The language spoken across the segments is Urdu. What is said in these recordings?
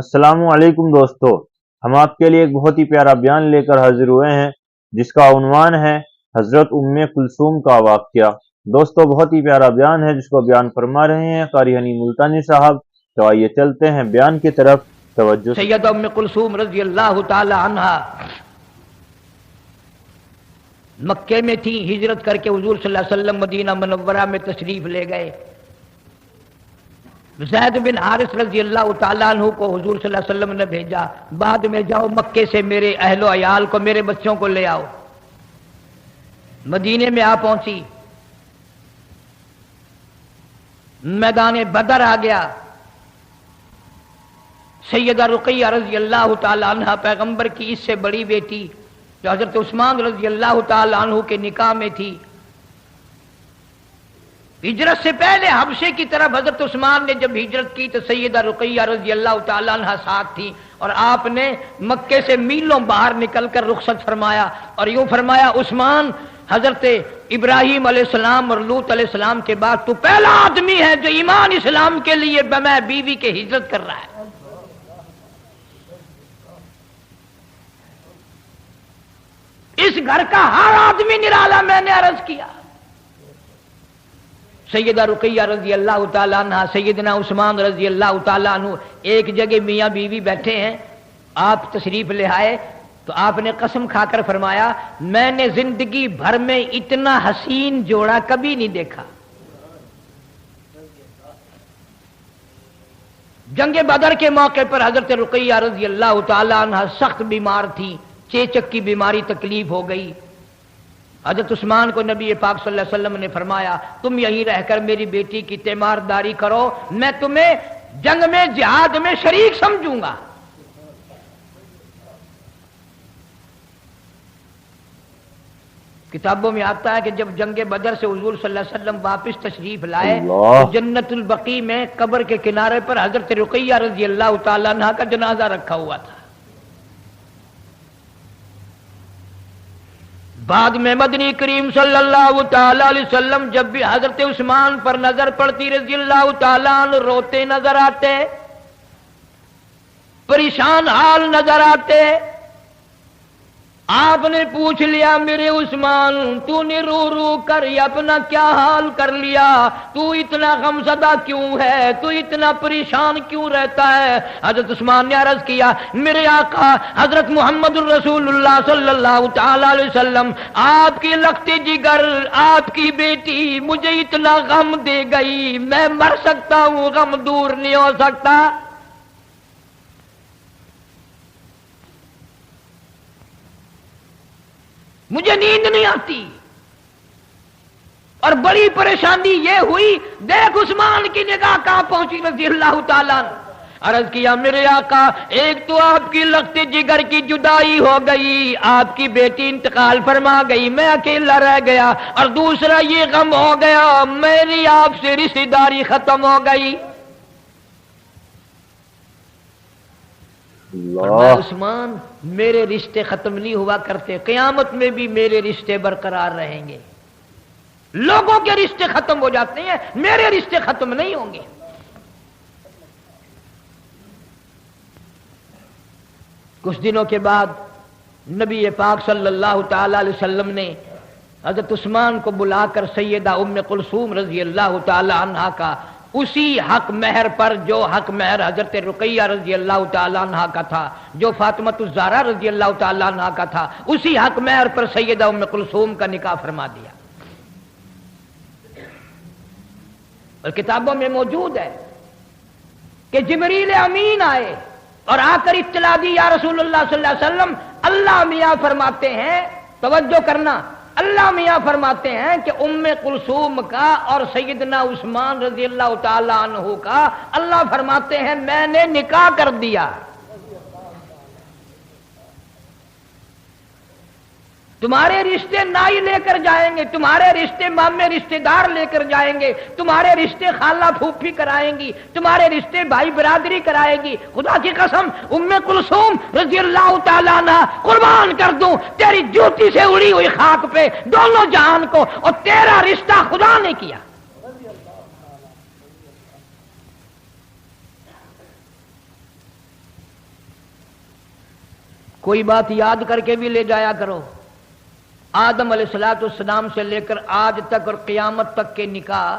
السلام علیکم دوستو، ہم آپ کے لیے ایک بہت ہی پیارا بیان لے کر حاضر ہوئے ہیں جس کا عنوان ہے حضرت ام کلثوم کا واقعہ۔ دوستو بہت ہی پیارا بیان ہے جس کو بیان فرما رہے ہیں قاری حنی ملتانی صاحب۔ تو آئیے چلتے ہیں بیان کی طرف، توجہ۔ سیدہ ام کلثوم رضی اللہ تعالی عنہا مکے میں تھی، ہجرت کر کے حضور صلی اللہ علیہ وسلم مدینہ منورہ میں تشریف لے گئے۔ زید بن حارث رضی اللہ تعالیٰ عنہ کو حضور صلی اللہ علیہ وسلم نے بھیجا، بعد میں جاؤ مکے سے میرے اہل و عیال کو، میرے بچوں کو لے آؤ۔ مدینے میں آ پہنچی، میدان بدر آ گیا۔ سیدہ رقیہ رضی اللہ تعالیٰ عنہ پیغمبر کی اس سے بڑی بیٹی جو حضرت عثمان رضی اللہ تعالیٰ عنہ کے نکاح میں تھی، ہجرت سے پہلے حبشے کی طرف حضرت عثمان نے جب ہجرت کی تو سیدہ رقیہ رضی اللہ تعالیٰ عنہ ساتھ تھی، اور آپ نے مکے سے میلوں باہر نکل کر رخصت فرمایا اور یوں فرمایا، عثمان حضرت ابراہیم علیہ السلام اور لوط علیہ السلام کے بعد تو پہلا آدمی ہے جو ایمان اسلام کے لیے بمع بیوی کے ہجرت کر رہا ہے۔ اس گھر کا ہر آدمی نرالا، میں نے عرض کیا۔ سیدہ رقیہ رضی اللہ تعالیٰ عنہ، سیدنا عثمان رضی اللہ تعالیٰ عنہ ایک جگہ میاں بیوی بیٹھے ہیں، آپ تشریف لے آئے تو آپ نے قسم کھا کر فرمایا، میں نے زندگی بھر میں اتنا حسین جوڑا کبھی نہیں دیکھا۔ جنگ بدر کے موقع پر حضرت رقیہ رضی اللہ تعالیٰ عنہ سخت بیمار تھی، چیچک کی بیماری تکلیف ہو گئی۔ حضرت عثمان کو نبی پاک صلی اللہ علیہ وسلم نے فرمایا، تم یہیں رہ کر میری بیٹی کی تیمارداری کرو، میں تمہیں جنگ میں جہاد میں شریک سمجھوں گا۔ کتابوں میں آتا ہے کہ جب جنگ بدر سے حضور صلی اللہ علیہ وسلم واپس تشریف لائے تو جنت البقیع میں قبر کے کنارے پر حضرت رقیہ رضی اللہ تعالیٰ عنہ کا جنازہ رکھا ہوا تھا۔ بعد میں مدنی کریم صلی اللہ تعالی علیہ وسلم جب بھی حضرت عثمان پر نظر پڑتی رضی اللہ تعالیٰ عنہ روتے نظر آتے، پریشان حال نظر آتے۔ آپ نے پوچھ لیا، میرے عثمان تو نے رو رو کر اپنا کیا حال کر لیا، تو اتنا غمزدہ کیوں ہے، تو اتنا پریشان کیوں رہتا ہے؟ حضرت عثمان نے عرض کیا، میرے آقا حضرت محمد الرسول اللہ صلی اللہ تعالی علیہ وسلم، آپ کی لخت جگر، آپ کی بیٹی مجھے اتنا غم دے گئی، میں مر سکتا ہوں، غم دور نہیں ہو سکتا۔ مجھے نیند نہیں آتی، اور بڑی پریشانی یہ ہوئی، دیکھ عثمان کی نگاہ کہاں پہنچی رضی اللہ تعالیٰ عنہ۔ عرض کیا، میرے آقا ایک تو آپ کی لخت جگر کی جدائی ہو گئی، آپ کی بیٹی انتقال فرما گئی، میں اکیلا رہ گیا، اور دوسرا یہ غم ہو گیا میری آپ سے رشتہ داری ختم ہو گئی۔ عثمان میرے رشتے ختم نہیں ہوا کرتے، قیامت میں بھی میرے رشتے برقرار رہیں گے۔ لوگوں کے رشتے ختم ہو جاتے ہیں، میرے رشتے ختم نہیں ہوں گے۔ کچھ دنوں کے بعد نبی پاک صلی اللہ تعالی علیہ وسلم نے حضرت عثمان کو بلا کر سیدہ ام کلثوم رضی اللہ تعالی عنہا کا اسی حق مہر پر جو حق مہر حضرت رقیہ رضی اللہ تعالیٰ عنہ کا تھا، جو فاطمۃ الزہرا رضی اللہ تعالیٰ عنہ کا تھا، اسی حق مہر پر سیدہ ام کلثوم کا نکاح فرما دیا۔ اور کتابوں میں موجود ہے کہ جبریل امین آئے اور آ کر اطلاع دی، یا رسول اللہ صلی اللہ علیہ وسلم، اللہ میاں فرماتے ہیں، توجہ کرنا، اللہ میاں فرماتے ہیں کہ ام کلثوم کا اور سیدنا عثمان رضی اللہ تعالی عنہ کا اللہ فرماتے ہیں میں نے نکاح کر دیا۔ تمہارے رشتے نائی لے کر جائیں گے، تمہارے رشتے مامے رشتے دار لے کر جائیں گے، تمہارے رشتے خالہ پھوپھی کرائیں گی، تمہارے رشتے بھائی برادری کرائے گی۔ خدا کی قسم ام کلثوم رضی اللہ تعالیٰ عنہ قربان کر دوں تیری جوتی سے اڑی ہوئی خاک پہ دونوں جہان کو، اور تیرا رشتہ خدا نے کیا۔ کوئی بات یاد کر کے بھی لے جایا کرو. آدم علیہ السلام سے لے کر آج تک اور قیامت تک کے نکاح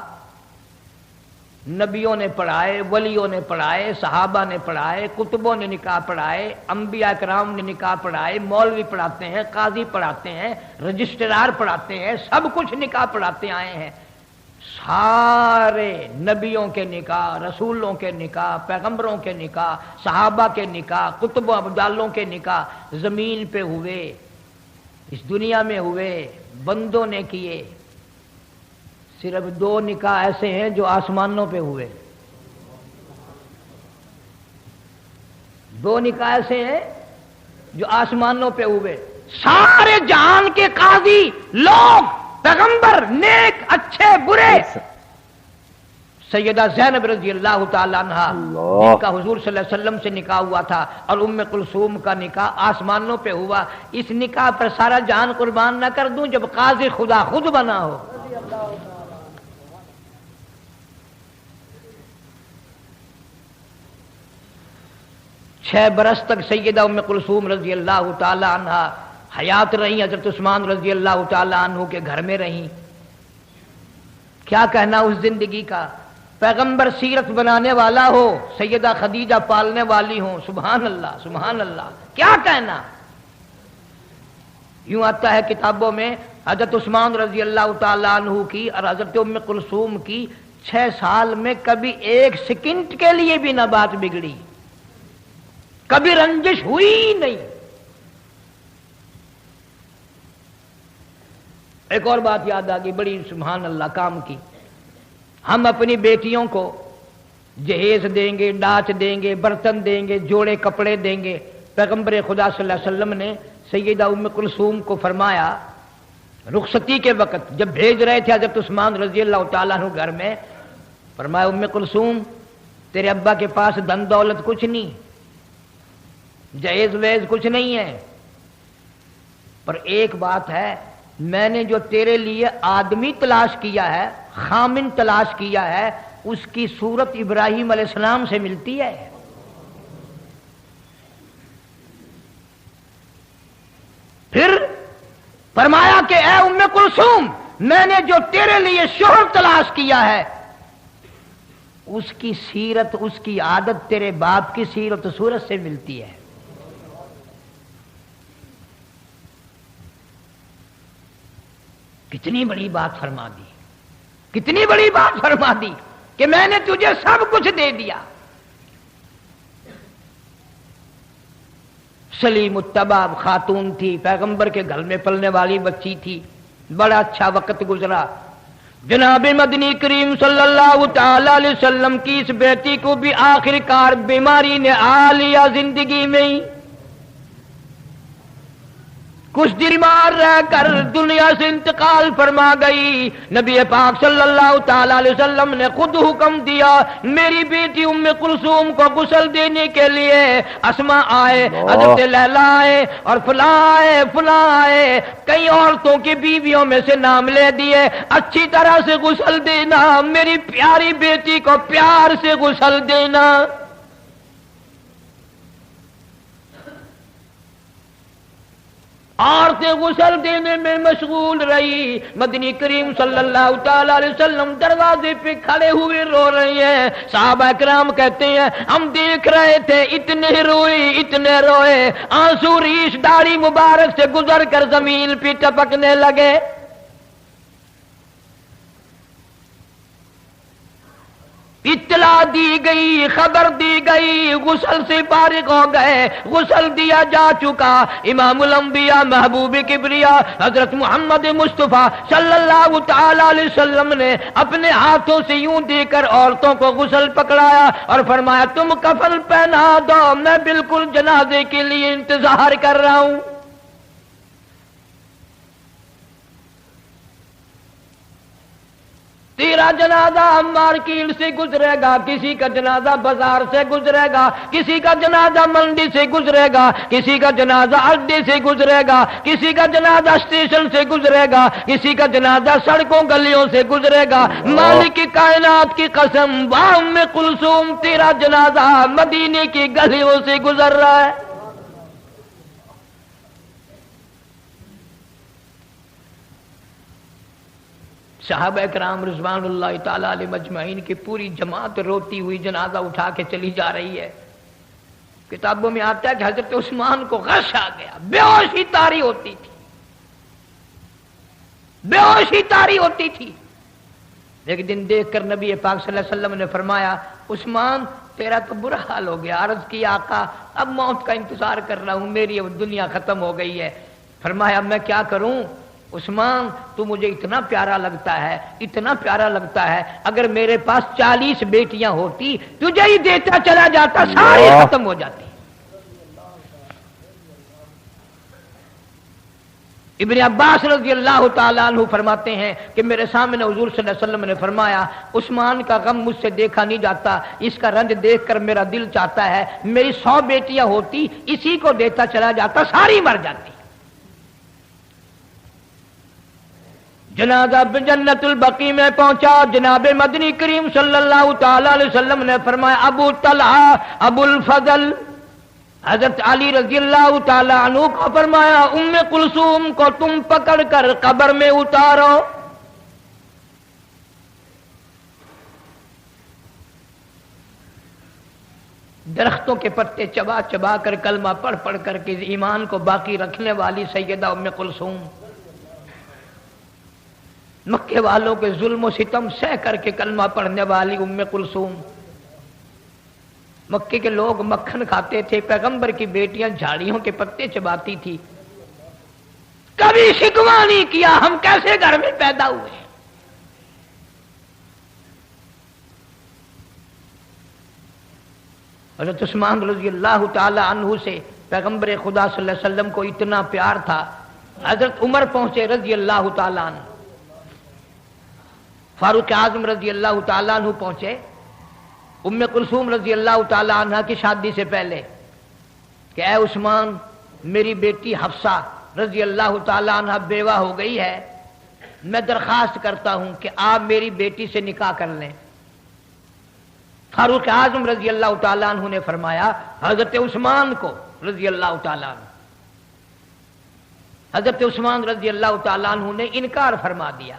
نبیوں نے پڑھائے، ولیوں نے پڑھائے، صحابہ نے پڑھائے، کتبوں نے نکاح پڑھائے، انبیاء کرام نے نکاح پڑھائے، مولوی پڑھاتے ہیں، قاضی پڑھاتے ہیں، رجسٹرار پڑھاتے ہیں، سب کچھ نکاح پڑھاتے آئے ہیں. سارے نبیوں کے نکاح، رسولوں کے نکاح، پیغمبروں کے نکاح، صحابہ کے نکاح، کتب و ابدالوں کے نکاح زمین پہ ہوئے، اس دنیا میں ہوئے، بندوں نے کیے. صرف 2 نکاح ایسے ہیں جو آسمانوں پہ ہوئے. 2 نکاح ایسے ہیں جو آسمانوں پہ ہوئے. سارے جہان کے قاضی لوگ، پیغمبر، نیک، اچھے، برے، سیدہ زینب رضی اللہ تعالیٰ عنہ جن کا حضور صلی اللہ علیہ وسلم سے نکاح ہوا تھا، اور ام کلثوم کا نکاح آسمانوں پہ ہوا. اس نکاح پر سارا جان قربان نہ کر دوں جب قاضی خدا خود بنا ہو. 6 برس تک سیدہ ام کلثوم رضی اللہ تعالی عنہ حیات رہی، حضرت عثمان رضی اللہ تعالی عنہ کے گھر میں رہیں. کیا کہنا اس زندگی کا. پیغمبر سیرت بنانے والا ہو، سیدہ خدیجہ پالنے والی ہوں. سبحان اللہ، سبحان اللہ، کیا کہنا. یوں آتا ہے کتابوں میں حضرت عثمان رضی اللہ تعالی عنہ کی اور حضرت ام کلثوم کی 6 سال میں کبھی 1 سیکنڈ کے لیے بھی نہ بات بگڑی، کبھی رنجش ہوئی نہیں. ایک اور بات یاد آ گئی بڑی سبحان اللہ کام کی. ہم اپنی بیٹیوں کو جہیز دیں گے، ڈاچ دیں گے، برتن دیں گے، جوڑے کپڑے دیں گے. پیغمبر خدا صلی اللہ علیہ وسلم نے سیدہ ام کلثوم کو فرمایا رخصتی کے وقت جب بھیج رہے تھے حضرت عثمان رضی اللہ تعالیٰ عنہ گھر میں، فرمایا ام کلثوم تیرے ابا کے پاس دھن دولت کچھ نہیں، جہیز ویز کچھ نہیں ہے، پر ایک بات ہے، میں نے جو تیرے لیے آدمی تلاش کیا ہے، خامن تلاش کیا ہے، اس کی صورت ابراہیم علیہ السلام سے ملتی ہے. پھر فرمایا کہ اے ام کلثوم میں نے جو تیرے لیے شوہر تلاش کیا ہے اس کی سیرت، اس کی عادت تیرے باپ کی سیرت و صورت سے ملتی ہے. کتنی بڑی بات فرما دی، کتنی بڑی بات فرما دی کہ میں نے تجھے سب کچھ دے دیا. سلیم الطباب خاتون تھی، پیغمبر کے گھر میں پلنے والی بچی تھی. بڑا اچھا وقت گزرا. جناب مدنی کریم صلی اللہ تعالی علیہ وسلم کی اس بیٹی کو بھی آخر کار بیماری نے آ لیا زندگی میں ہی. کچھ دن بیمار رہ کر دنیا سے انتقال فرما گئی. نبی پاک صلی اللہ تعالی علیہ وسلم نے خود حکم دیا میری بیٹی ام کلثوم کو غسل دینے کے لیے. اسماء آئے، حضرت لیلا آئے، اور فلاں آئے، فلاں آئے، کئی عورتوں کی بیویوں میں سے نام لے دیے. اچھی طرح سے غسل دینا، میری پیاری بیٹی کو پیار سے غسل دینا. عورتیں غسل دینے میں مشغول رہی. مدنی کریم صلی اللہ تعالی علیہ وسلم دروازے پہ کھڑے ہوئے رو رہے ہیں. صحابہ کرام کہتے ہیں ہم دیکھ رہے تھے، اتنے روئے، اتنے روئے، آنسو ریش داڑھی مبارک سے گزر کر زمین پہ ٹپکنے لگے. اطلاع دی گئی، خبر دی گئی، غسل سے فارغ ہو گئے، غسل دیا جا چکا. امام الانبیاء محبوب کبریا حضرت محمد مصطفیٰ صلی اللہ تعالی علیہ وسلم نے اپنے ہاتھوں سے یوں دے کر عورتوں کو غسل پکڑایا اور فرمایا تم کفن پہنا دو، میں بالکل جنازے کے لیے انتظار کر رہا ہوں. تیرا جنازہ مارکیٹ سے گزرے گا، کسی کا جنازہ بازار سے گزرے گا، کسی کا جنازہ منڈی سے گزرے گا، کسی کا جنازہ اڈے سے گزرے گا، کسی کا جنازہ اسٹیشن سے گزرے گا، کسی کا جنازہ سڑکوں گلیوں سے گزرے گا. مالک کی کائنات کی قسم واہ ام کلثوم تیرا جنازہ مدینے کی گلیوں سے گزر رہا ہے. صحابہ کرام رضوان اللہ تعالی علیہم اجمعین کی پوری جماعت روتی ہوئی جنازہ اٹھا کے چلی جا رہی ہے. کتابوں میں آتا ہے کہ حضرت عثمان کو غش آ گیا، بے ہوشی طاری ہوتی تھی، بے ہوشی طاری ہوتی تھی. ایک دن دیکھ کر نبی پاک صلی اللہ علیہ وسلم نے فرمایا عثمان تیرا تو برا حال ہو گیا. عرض کیا آقا اب موت کا انتظار کر رہا ہوں، میری اب دنیا ختم ہو گئی ہے. فرمایا میں کیا کروں عثمان، تو مجھے اتنا پیارا لگتا ہے، اتنا پیارا لگتا ہے، اگر میرے پاس 40 بیٹیاں ہوتی تجھے ہی دیتا چلا جاتا، ساری ختم ہو جاتی. ابن عباس رضی اللہ تعالیٰ عنہ فرماتے ہیں کہ میرے سامنے حضور صلی اللہ علیہ وسلم نے فرمایا عثمان کا غم مجھ سے دیکھا نہیں جاتا، اس کا رنج دیکھ کر میرا دل چاہتا ہے میری 100 بیٹیاں ہوتی اسی کو دیتا چلا جاتا، ساری مر جاتی. جنازہ جنت البقیع میں پہنچا. جناب مدنی کریم صلی اللہ تعالی علیہ وسلم نے فرمایا ابو طلحہ ابو الفضل حضرت علی رضی اللہ تعالی عنہ کو فرمایا ام کلثوم کو تم پکڑ کر قبر میں اتارو. درختوں کے پتے چبا چبا کر کلمہ پڑھ پڑھ کر کے ایمان کو باقی رکھنے والی سیدہ ام کلثوم، مکے والوں کے ظلم و ستم سہ کر کے کلمہ پڑھنے والی ام کلثوم. مکے کے لوگ مکھن کھاتے تھے، پیغمبر کی بیٹیاں جھاڑیوں کے پتے چباتی تھی. کبھی شکوہ نہیں کیا ہم کیسے گھر میں پیدا ہوئے. حضرت عثمان رضی اللہ تعالی عنہ سے پیغمبر خدا صلی اللہ علیہ وسلم کو اتنا پیار تھا. حضرت عمر پہنچے رضی اللہ تعالی عنہ، فاروق اعظم رضی اللہ تعالیٰ عنہ پہنچے ام کلثوم رضی اللہ تعالیٰ عنہ کی شادی سے پہلے کہ اے عثمان میری بیٹی حفصہ رضی اللہ تعالیٰ عنہ بیوہ ہو گئی ہے، میں درخواست کرتا ہوں کہ آپ میری بیٹی سے نکاح کر لیں. فاروق اعظم رضی اللہ تعالیٰ عنہ نے فرمایا حضرت عثمان کو رضی اللہ تعالیٰ عنہ، حضرت عثمان رضی اللہ تعالیٰ عنہ نے انکار فرما دیا.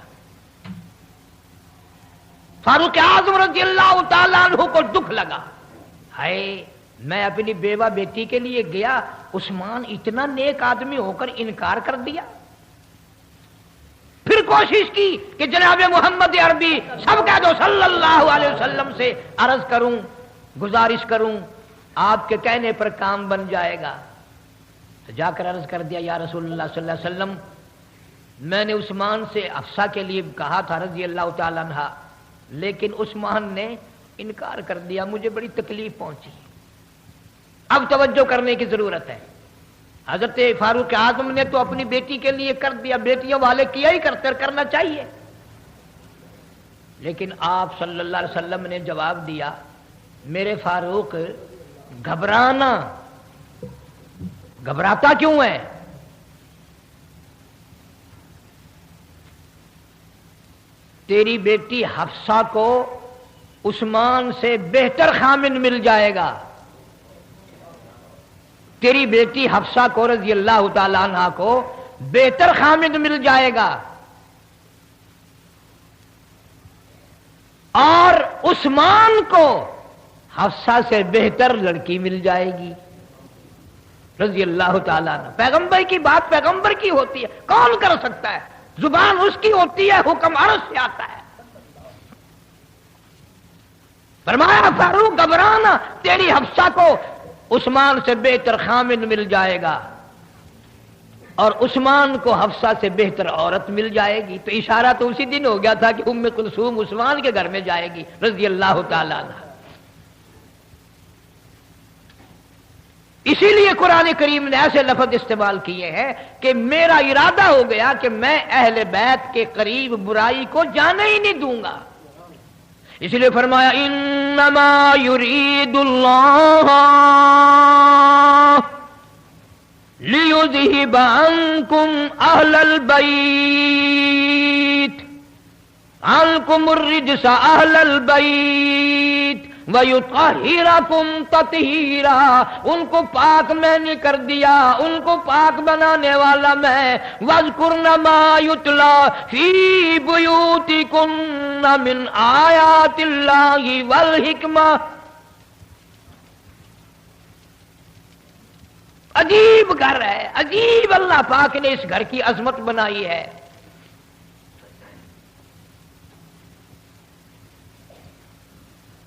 فاروق اعظم رضی اللہ تعالیٰ عنہ کو دکھ لگا، ہائے میں اپنی بیوہ بیٹی کے لیے گیا، عثمان اتنا نیک آدمی ہو کر انکار کر دیا. پھر کوشش کی کہ جناب محمد عربی سب کہہ دو صلی اللہ علیہ وسلم سے عرض کروں، گزارش کروں، آپ کے کہنے پر کام بن جائے گا. تو جا کر عرض کر دیا یا رسول اللہ صلی اللہ علیہ وسلم میں نے عثمان سے حفصہ کے لیے کہا تھا رضی اللہ تعالیٰ عنہ، لیکن عثمان نے انکار کر دیا، مجھے بڑی تکلیف پہنچی، اب توجہ کرنے کی ضرورت ہے. حضرت فاروق اعظم نے تو اپنی بیٹی کے لیے کر دیا، بیٹیوں والے کیا ہی کرنا چاہیے، لیکن آپ صلی اللہ علیہ وسلم نے جواب دیا میرے فاروق گھبراتا کیوں ہے؟ تیری بیٹی حفصہ کو عثمان سے بہتر خامن مل جائے گا. تیری بیٹی حفصہ کو رضی اللہ تعالی عنہ کو بہتر خامن مل جائے گا، اور عثمان کو حفصہ سے بہتر لڑکی مل جائے گی رضی اللہ تعالی عنہ. پیغمبر کی بات پیغمبر کی ہوتی ہے، کون کر سکتا ہے؟ زبان اس کی ہوتی ہے، حکم عرش سے آتا ہے. فرمایا فاروق گھبرانا، تیری حفصہ کو عثمان سے بہتر خامن مل جائے گا اور عثمان کو حفصہ سے بہتر عورت مل جائے گی. تو اشارہ تو اسی دن ہو گیا تھا کہ ام کلثوم عثمان کے گھر میں جائے گی رضی اللہ تعالی عنہ. اسی لیے قرآن کریم نے ایسے لفظ استعمال کیے ہیں کہ میرا ارادہ ہو گیا کہ میں اہل بیت کے قریب برائی کو جانے ہی نہیں دوں گا. اس لیے فرمایا انما یرید اللہ لیذہب عنکم اہل البیت عنکم الرجس اہل البیت وَيُطَهِّرَكُمْ تَطْهِيرًا، ان کو پاک میں نے کر دیا، ان کو پاک بنانے والا میں۔ وَاذْكُرْنَ مَا يُتْلَى فِي بُيُوتِكُنَّ مِنْ آيَاتِ اللَّهِ وَالْحِكْمَةِ۔ عجیب گھر ہے، عجیب اللہ پاک نے اس گھر کی عظمت بنائی ہے۔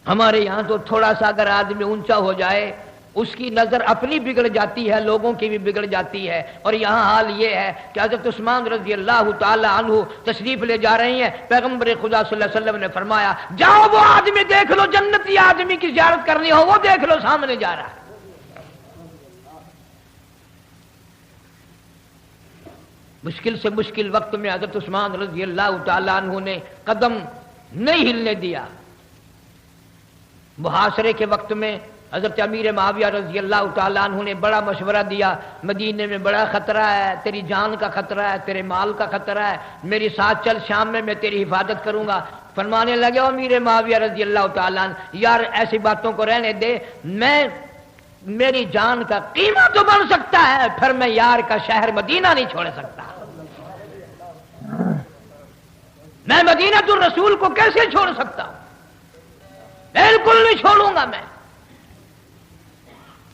ہمارے یہاں تو تھوڑا سا اگر آدمی اونچا ہو جائے اس کی نظر اپنی بگڑ جاتی ہے، لوگوں کی بھی بگڑ جاتی ہے۔ اور یہاں حال یہ ہے کہ حضرت عثمان رضی اللہ تعالی عنہ تشریف لے جا رہے ہیں، پیغمبر خدا صلی اللہ علیہ وسلم نے فرمایا جاؤ وہ آدمی دیکھ لو، جنتی آدمی کی زیارت کرنی ہو وہ دیکھ لو، سامنے جا رہا ہے۔ مشکل سے مشکل وقت میں حضرت عثمان رضی اللہ تعالی عنہ نے قدم نہیں ہلنے دیا۔ محاصرے کے وقت میں حضرت امیر معاویہ رضی اللہ تعالیٰ عنہ نے بڑا مشورہ دیا، مدینے میں بڑا خطرہ ہے، تیری جان کا خطرہ ہے، تیرے مال کا خطرہ ہے، میری ساتھ چل، شام میں تیری حفاظت کروں گا۔ فرمانے لگے امیر معاویہ رضی اللہ تعالیٰ عنہ یار ایسی باتوں کو رہنے دے، میری جان کا قیمہ تو بن سکتا ہے، پھر میں یار کا شہر مدینہ نہیں چھوڑ سکتا، میں مدینہ الرسول کو کیسے چھوڑ سکتا ہوں، بالکل نہیں چھوڑوں گا میں۔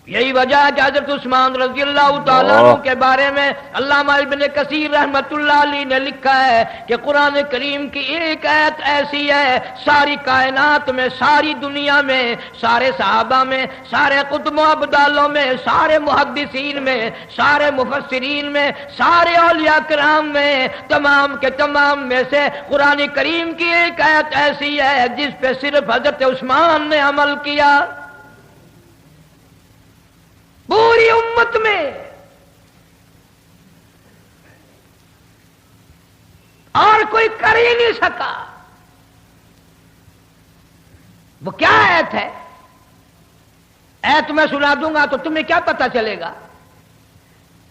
یہی وجہ ہے کہ حضرت عثمان رضی اللہ تعالیٰ عنہ کے بارے میں علامہ ابن کثیر رحمۃ اللہ علیہ نے لکھا ہے کہ قرآن کریم کی ایک آیت ایسی ہے ساری کائنات میں، ساری دنیا میں، سارے صحابہ میں، سارے قطب و ابدالوں میں، سارے محدثین میں، سارے مفسرین میں، سارے اولیاء کرام میں، تمام کے تمام میں سے قرآن کریم کی ایک آیت ایسی ہے جس پہ صرف حضرت عثمان نے عمل کیا، پوری امت میں۔ اور کوئی کر ہی نہیں سکا۔ وہ کیا ایت ہے؟ ایت میں سنا دوں گا تو تمہیں کیا پتا چلے گا؟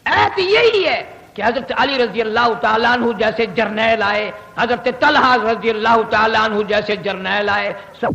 ایت یہی ہے کہ حضرت علی رضی اللہ تعالیٰ عنہ جیسے جرنیل آئے، حضرت طلحہ رضی اللہ تعالیٰ عنہ جیسے جرنیل آئے، سب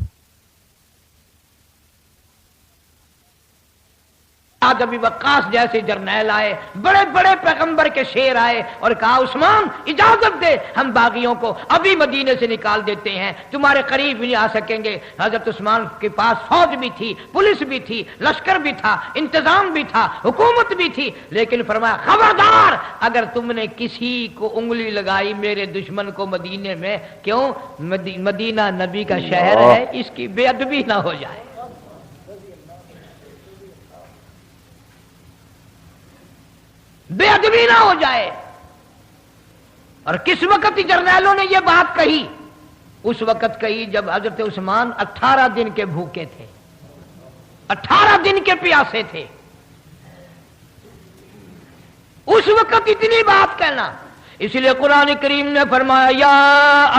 ابی وقاص جیسے جرنیل آئے، بڑے بڑے پیغمبر کے شیر آئے اور کہا عثمان اجازت دے، ہم باغیوں کو ابھی مدینے سے نکال دیتے ہیں، تمہارے قریب بھی نہیں آ سکیں گے۔ حضرت عثمان کے پاس فوج بھی تھی، پولیس بھی تھی، لشکر بھی تھا، انتظام بھی تھا، حکومت بھی تھی، لیکن فرمایا خبردار اگر تم نے کسی کو انگلی لگائی میرے دشمن کو مدینے میں، کیوں؟ مدینہ نبی کا شہر ہے، اس کی بے ادبی نہ ہو جائے۔ بے ادبی نہ ہو جائے۔ اور کس وقت جرنیلوں نے یہ بات کہی؟ اس وقت کہی جب حضرت عثمان 18 دن کے بھوکے تھے، 18 دن کے پیاسے تھے، اس وقت اتنی بات کہنا۔ اس لیے قرآن کریم نے فرمایا یا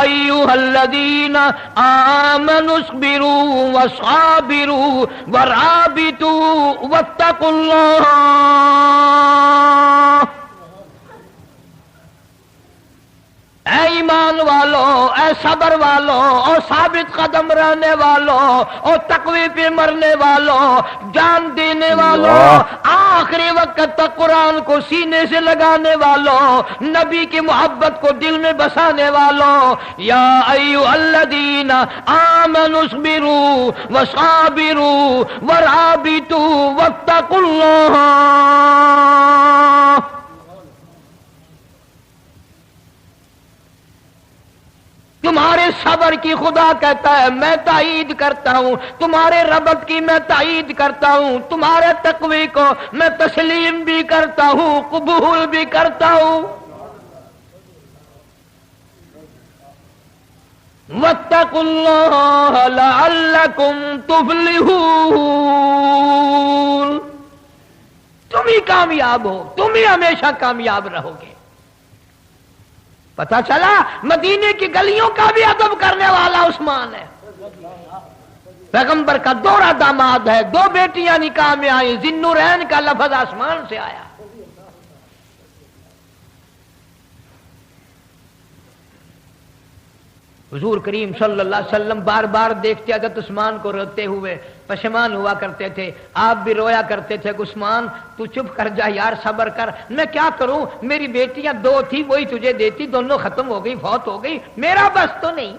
ایھا الذین آمنوا اصبروا وصابروا ورابطوا واتقوا اللہ۔ اے ایمان والو، اے صبر والو، اور ثابت قدم رہنے والو، اور تقوی پہ مرنے والو، جان دینے والو، آخری وقت تک قرآن کو سینے سے لگانے والو، نبی کی محبت کو دل میں بسانے والو، یا ایھا الذین آمنوا اصبروا وصابروا ورابطوا واتقوا اللہ۔ تمہارے صبر کی خدا کہتا ہے میں تائید کرتا ہوں، تمہارے ربط کی میں تائید کرتا ہوں، تمہارے تقوی کو میں تسلیم بھی کرتا ہوں، قبول بھی کرتا ہوں۔ واتقوا اللہ لعلکم تفلحون۔ تم ہی کامیاب ہو، تم ہی ہمیشہ کامیاب رہو گے۔ پتا چلا مدینے کی گلیوں کا بھی ادب کرنے والا عثمان ہے، پیغمبر کا دوہرا داماد ہے، 2 بیٹیاں نکاح میں آئی، ذی-النورین کا لفظ آسمان سے آیا۔ حضور کریم صلی اللہ علیہ وسلم بار بار دیکھتے حضرت عثمان کو روتے ہوئے، پشیمان ہوا کرتے تھے، آپ بھی رویا کرتے تھے، عثمان تو چپ کر جا یار، صبر کر، میں کیا کروں، میری بیٹیاں 2 تھی وہی تجھے دیتی، دونوں ختم ہو گئی، فوت ہو گئی، میرا بس تو نہیں۔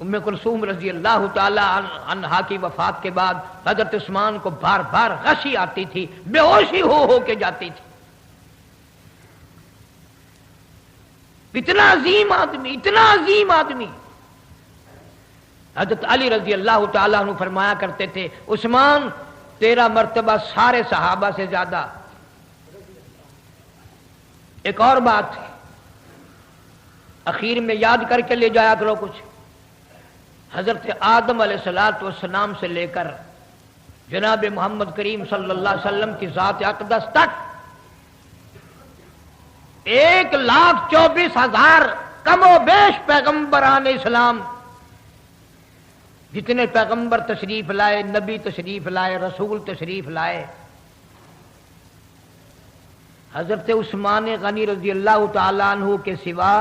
ام کلثوم رضی اللہ تعالی عنہا کی وفات کے بعد حضرت عثمان کو بار بار غشی آتی تھی، بے ہوشی ہو کے جاتی تھی۔ اتنا عظیم آدمی، اتنا عظیم آدمی۔ حضرت علی رضی اللہ تعالیٰ عنہ فرمایا کرتے تھے، عثمان تیرا مرتبہ سارے صحابہ سے زیادہ۔ ایک اور بات ہے، اخیر میں یاد کر کے لے جایا کرو کچھ، حضرت آدم علیہ السلام سے لے کر جناب محمد کریم صلی اللہ علیہ وسلم کی ذات اقدس تک 1,24,000 کم و بیش پیغمبران اسلام، جتنے پیغمبر تشریف لائے، نبی تشریف لائے، رسول تشریف لائے، حضرت عثمان غنی رضی اللہ تعالیٰ عنہ کے سوا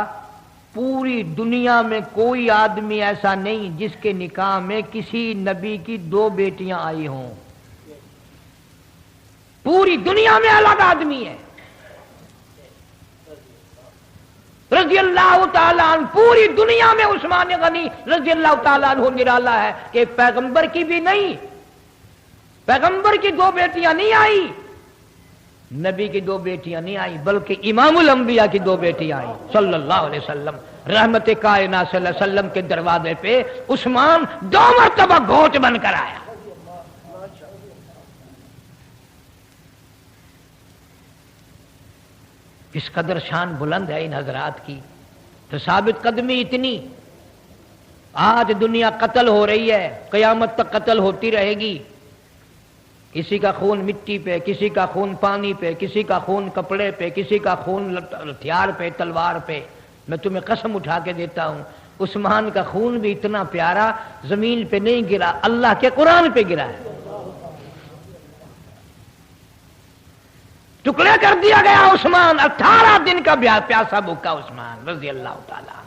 پوری دنیا میں کوئی آدمی ایسا نہیں جس کے نکاح میں کسی نبی کی 2 بیٹیاں آئی ہوں۔ پوری دنیا میں الگ آدمی ہے رضی اللہ تعالیٰ عنہ، پوری دنیا میں عثمان غنی رضی اللہ تعالیٰ عنہ نرالا ہے کہ پیغمبر کی بھی نہیں، پیغمبر کی 2 بیٹیاں نہیں آئی، نبی کی 2 بیٹیاں نہیں آئی، بلکہ امام الانبیاء کی 2 بیٹیاں آئی صلی اللہ علیہ وسلم۔ رحمت کائنات صلی اللہ علیہ وسلم کے دروازے پہ عثمان 2 مرتبہ گھوٹ بن کر آیا۔ اس قدر شان بلند ہے ان حضرات کی، تو ثابت قدمی اتنی۔ آج دنیا قتل ہو رہی ہے، قیامت تک قتل ہوتی رہے گی، کسی کا خون مٹی پہ، کسی کا خون پانی پہ، کسی کا خون کپڑے پہ، کسی کا خون ہتھیار پہ، تلوار پہ۔ میں تمہیں قسم اٹھا کے دیتا ہوں، عثمان کا خون بھی اتنا پیارا زمین پہ نہیں گرا، اللہ کے قرآن پہ گرا ہے، ٹکڑے کر دیا گیا عثمان، 18 دن کا پیاسا بھوکا عثمان رضی اللہ تعالیٰ۔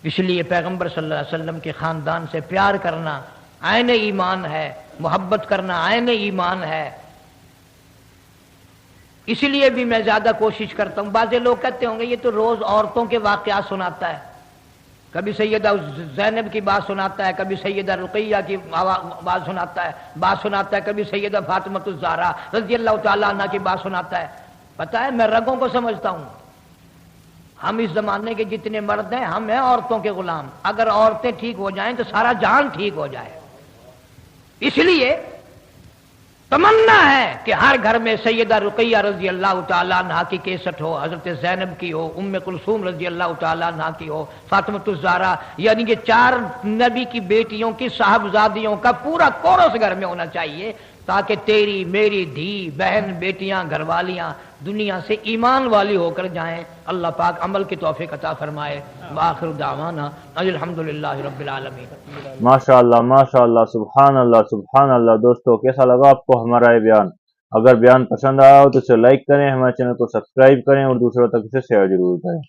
اس لیے پیغمبر صلی اللہ علیہ وسلم کے خاندان سے پیار کرنا عین ایمان ہے، محبت کرنا عین ایمان ہے۔ اسی لیے بھی میں زیادہ کوشش کرتا ہوں، بعض لوگ کہتے ہوں گے یہ تو روز عورتوں کے واقعات سناتا ہے، کبھی سیدہ زینب کی بات سناتا ہے، کبھی سیدہ رقیہ کی بات سناتا ہے، کبھی سیدہ فاطمہ الزہرا رضی اللہ تعالیٰ عنہ کی بات سناتا ہے۔ پتہ ہے میں رگوں کو سمجھتا ہوں، ہم اس زمانے کے جتنے مرد ہیں ہم ہیں عورتوں کے غلام، اگر عورتیں ٹھیک ہو جائیں تو سارا جہان ٹھیک ہو جائے۔ اس لیے تمنا ہے کہ ہر گھر میں سیدہ رقیہ رضی اللہ تعالیٰ عنہ کی کیسٹ ہو، حضرت زینب کی ہو، ام کلثوم رضی اللہ تعالیٰ عنہ کی ہو، فاطمہ الزہرا، یعنی یہ 4 نبی کی بیٹیوں کی صاحبزادیوں کا پورا کورس گھر میں ہونا چاہیے، تاکہ تیری میری دھی بہن بیٹیاں گھر والیاں دنیا سے ایمان والی ہو کر جائیں۔ اللہ پاک عمل کی توفیق عطا فرمائے۔ وآخر دعوانا الحمدللہ رب العالمین۔ ماشاءاللہ، سبحان اللہ، سبحان اللہ۔ دوستو کیسا لگا آپ کو ہمارا یہ بیان؟ اگر بیان پسند آیا ہو تو اسے لائک کریں، ہمارے چینل کو سبسکرائب کریں اور دوسروں تک اسے شیئر ضرور کریں۔